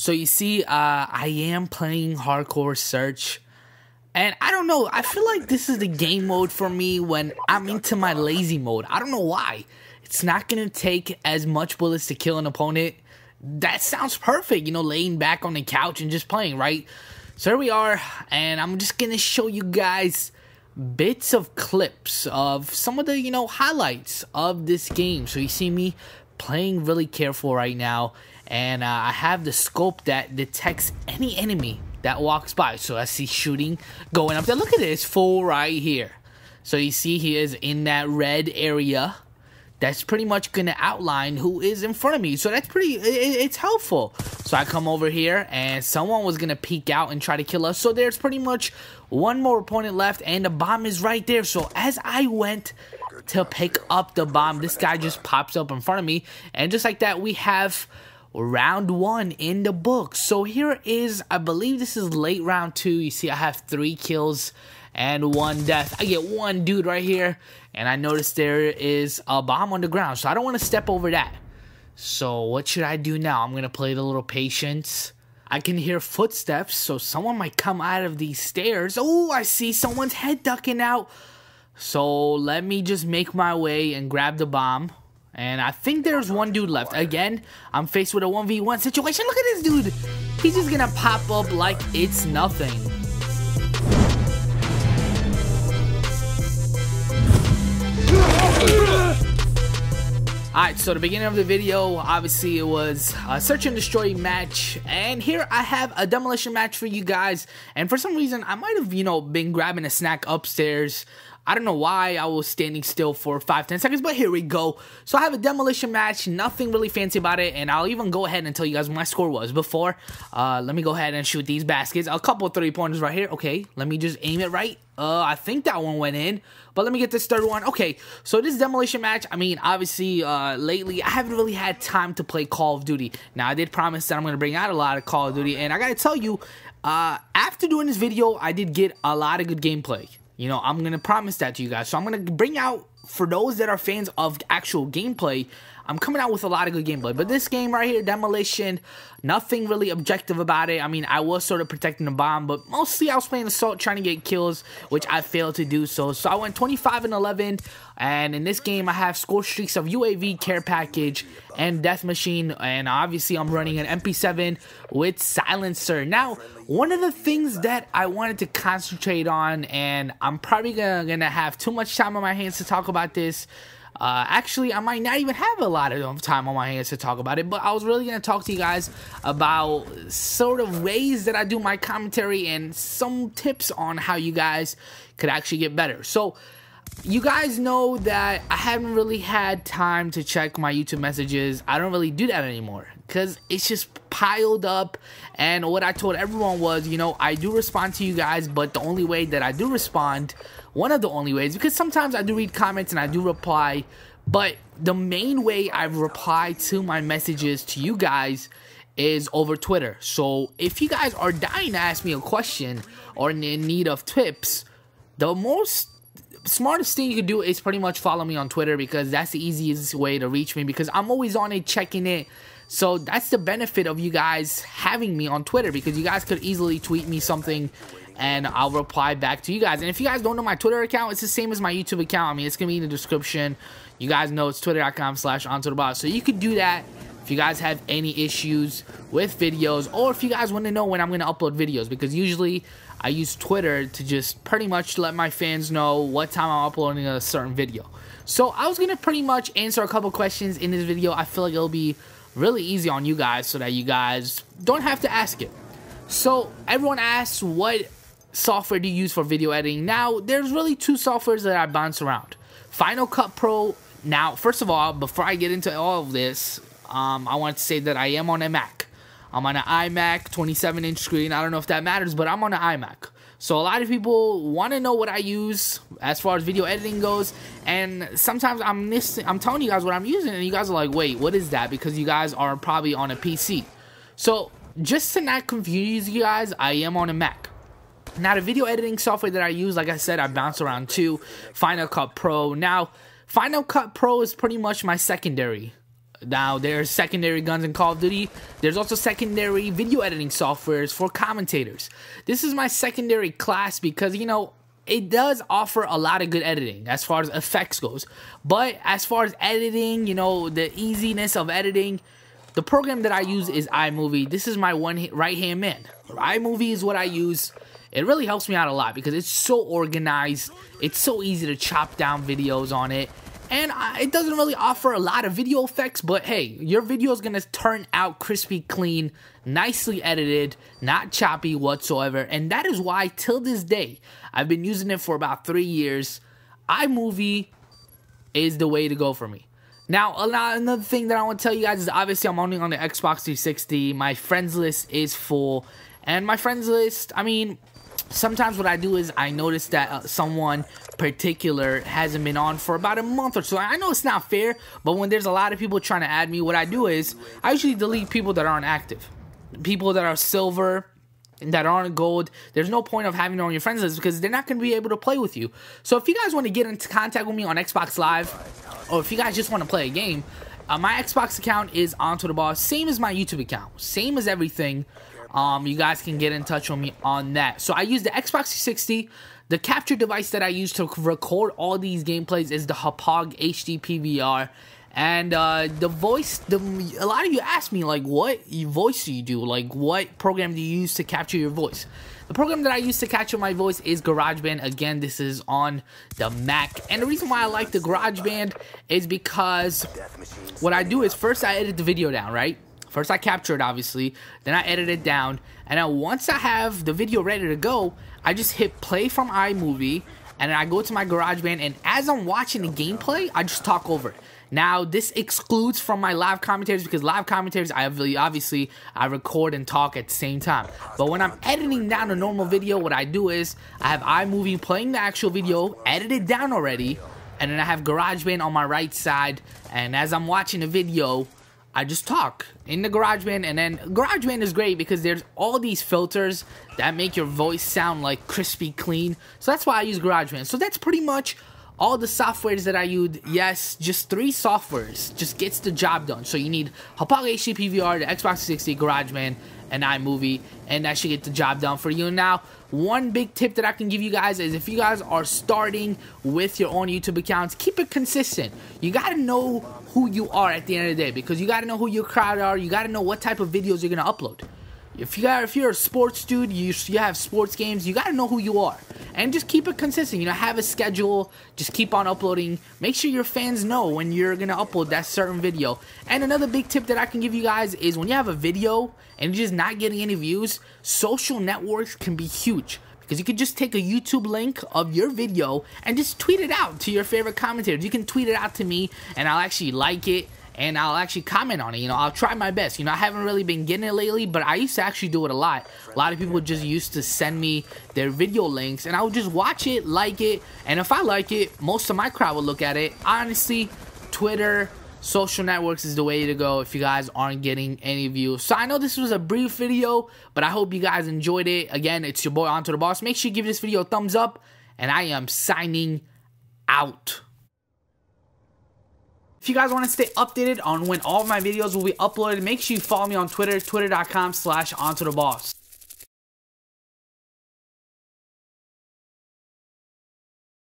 So you see, I am playing hardcore search, and I don't know, I feel like this is the game mode for me when I'm into my lazy mode. I don't know why. It's not gonna take as much bullets to kill an opponent. That sounds perfect, you know, laying back on the couch and just playing, right? So here we are, and I'm just gonna show you guys bits of clips of some of the, you know, highlights of this game. So you see me playing really careful right now, and I have the scope that detects any enemy that walks by. So I see shooting going up there. Look at this fool right here. So you see he is in that red area. That's pretty much going to outline who is in front of me. So that's pretty, it's helpful. So I come over here and someone was going to peek out and try to kill us. So there's pretty much one more opponent left and the bomb is right there. So as I went to pick up the bomb, this guy just pops up in front of me. And just like that, we have round 1 in the book. So here is, I believe this is late round 2. You see I have 3 kills and 1 death. I get 1 dude right here, and I noticed there is a bomb on the ground, so I don't want to step over that. So what should I do now? I'm going to play the little patience. I can hear footsteps, so someone might come out of these stairs. Oh, I see someone's head ducking out. So let me just make my way and grab the bomb. And I think there's 1 dude left. Again, I'm faced with a 1v1 situation. Look at this dude. He's just going to pop up like it's nothing. Alright, so the beginning of the video, obviously it was a search and destroy match, and here I have a demolition match for you guys. And for some reason I might have, you know, been grabbing a snack upstairs. I don't know why I was standing still for 5-10 seconds, but here we go. So I have a demolition match, nothing really fancy about it, and I'll even go ahead and tell you guys what my score was before. Let me go ahead and shoot these baskets. A couple 3-pointers right here. Okay, let me just aim it right. I think that one went in, but let me get this third one. Okay, so this demolition match, I mean, obviously, lately, I haven't really had time to play Call of Duty. Now, I did promise that I'm going to bring out a lot of Call of Duty, and I gotta tell you, after doing this video, I did get a lot of good gameplay. You know, I'm going to promise that to you guys. So I'm going to bring out, for those that are fans of actual gameplay, I'm coming out with a lot of good gameplay. But this game right here, Demolition, nothing really objective about it. I mean, I was sort of protecting the bomb, but mostly I was playing Assault, trying to get kills, which I failed to do so. So I went 25-11, and in this game, I have score streaks of UAV, Care Package, and Death Machine, and obviously I'm running an MP7 with Silencer. Now, one of the things that I wanted to concentrate on, and I'm probably gonna have too much time on my hands to talk about this. Actually, I might not even have a lot of time on my hands to talk about it, but I was really going to talk to you guys about sort of ways that I do my commentary and some tips on how you guys could actually get better. So, you guys know that I haven't really had time to check my YouTube messages. I don't really do that anymore because it's just piled up. And what I told everyone was, you know, I do respond to you guys, but the only way that I do respond, one of the only ways, because sometimes I do read comments and I do reply, but the main way I reply to my messages to you guys is over Twitter. So if you guys are dying to ask me a question or in need of tips, the most smartest thing you can do is pretty much follow me on Twitter, because that's the easiest way to reach me, because I'm always on it checking it. So that's the benefit of you guys having me on Twitter, because you guys could easily tweet me something and I'll reply back to you guys. And if you guys don't know my Twitter account, it's the same as my YouTube account. I mean, it's gonna be in the description. You guys know it's twitter.com/AntoDaBoss. So you could do that if you guys have any issues with videos, or if you guys want to know when I'm going to upload videos, because usually I use Twitter to just pretty much let my fans know what time I'm uploading a certain video. So I was going to pretty much answer a couple questions in this video. I feel like it'll be really easy on you guys so that you guys don't have to ask it. So everyone asks, what software do you use for video editing? Now, there's really 2 softwares that I bounce around. Final Cut Pro. Now, first of all, before I get into all of this, I want to say that I am on a Mac. I'm on an iMac 27-inch screen. I don't know if that matters, but I'm on an iMac. So a lot of people want to know what I use as far as video editing goes, and sometimes I'm telling you guys what I'm using, and you guys are like, wait, what is that? Because you guys are probably on a PC. So just to not confuse you guys, I am on a Mac. Now, the video editing software that I use, like I said, I bounce around to Final Cut Pro. Now, Final Cut Pro is pretty much my secondary Now, there's secondary guns in Call of Duty. There's also secondary video editing softwares for commentators. This is my secondary class because, you know, it does offer a lot of good editing as far as effects goes. But as far as editing, you know, the easiness of editing, the program that I use is iMovie. This is my right-hand man. iMovie is what I use. It really helps me out a lot because it's so organized. It's so easy to chop down videos on it. And it doesn't really offer a lot of video effects, but hey, your video is going to turn out crispy clean, nicely edited, not choppy whatsoever. And that is why, till this day, I've been using it for about 3 years. iMovie is the way to go for me. Now, another thing that I want to tell you guys is obviously I'm only on the Xbox 360. My friends list is full. And my friends list, I mean, sometimes what I do is I notice that someone particular hasn't been on for about a month or so. I know it's not fair, but when there's a lot of people trying to add me, what I do is I usually delete people that aren't active. People that are silver, that aren't gold. There's no point of having them on your friends list because they're not going to be able to play with you. So if you guys want to get into contact with me on Xbox Live, or if you guys just want to play a game, my Xbox account is AntoDaBoss, same as my YouTube account, same as everything. You guys can get in touch with me on that. So I use the Xbox 360. The capture device that I use to record all these gameplays is the Hauppauge HD PVR. And the voice, a lot of you ask me, like, what voice do you do? Like, what program do you use to capture your voice? The program that I use to capture my voice is GarageBand. Again, this is on the Mac. And the reason why I like the GarageBand is because what I do is first I edit the video down, right? First I capture it, obviously, then I edit it down, and then once I have the video ready to go, I just hit play from iMovie, and then I go to my GarageBand, and as I'm watching the gameplay, I just talk over it. Now, this excludes from my live commentators, because live commentators, obviously, I record and talk at the same time. But when I'm editing down a normal video, what I do is, I have iMovie playing the actual video, edited down already, and then I have GarageBand on my right side, and as I'm watching the video, I just talk in the GarageBand. And then GarageBand is great because there's all these filters that make your voice sound like crispy clean. So that's why I use GarageBand. So that's pretty much all the softwares that I use. Yes, just 3 softwares just gets the job done. So you need Hauppauge HD PVR, the Xbox 360, GarageBand, and iMovie, and that should get the job done for you. Now, one big tip that I can give you guys is if you guys are starting with your own YouTube accounts, keep it consistent. You gotta know who you are at the end of the day, because you gotta know who your crowd are. You gotta know what type of videos you're gonna upload. If you're a sports dude, you have sports games, you gotta know who you are. And just keep it consistent, you know, have a schedule, just keep on uploading. Make sure your fans know when you're gonna upload that certain video. And another big tip that I can give you guys is when you have a video and you're just not getting any views, social networks can be huge. Because you could just take a YouTube link of your video and just tweet it out to your favorite commentators. You can tweet it out to me and I'll actually like it. And I'll actually comment on it. You know, I'll try my best. You know, I haven't really been getting it lately, but I used to actually do it a lot. A lot of people just used to send me their video links, and I would just watch it, like it, and if I like it, most of my crowd would look at it. Honestly, Twitter, social networks is the way to go if you guys aren't getting any views. So I know this was a brief video, but I hope you guys enjoyed it. Again, it's your boy AntoDaBoss. Make sure you give this video a thumbs up, and I am signing out. If you guys want to stay updated on when all of my videos will be uploaded, make sure you follow me on Twitter, twitter.com/AntoDaBoss.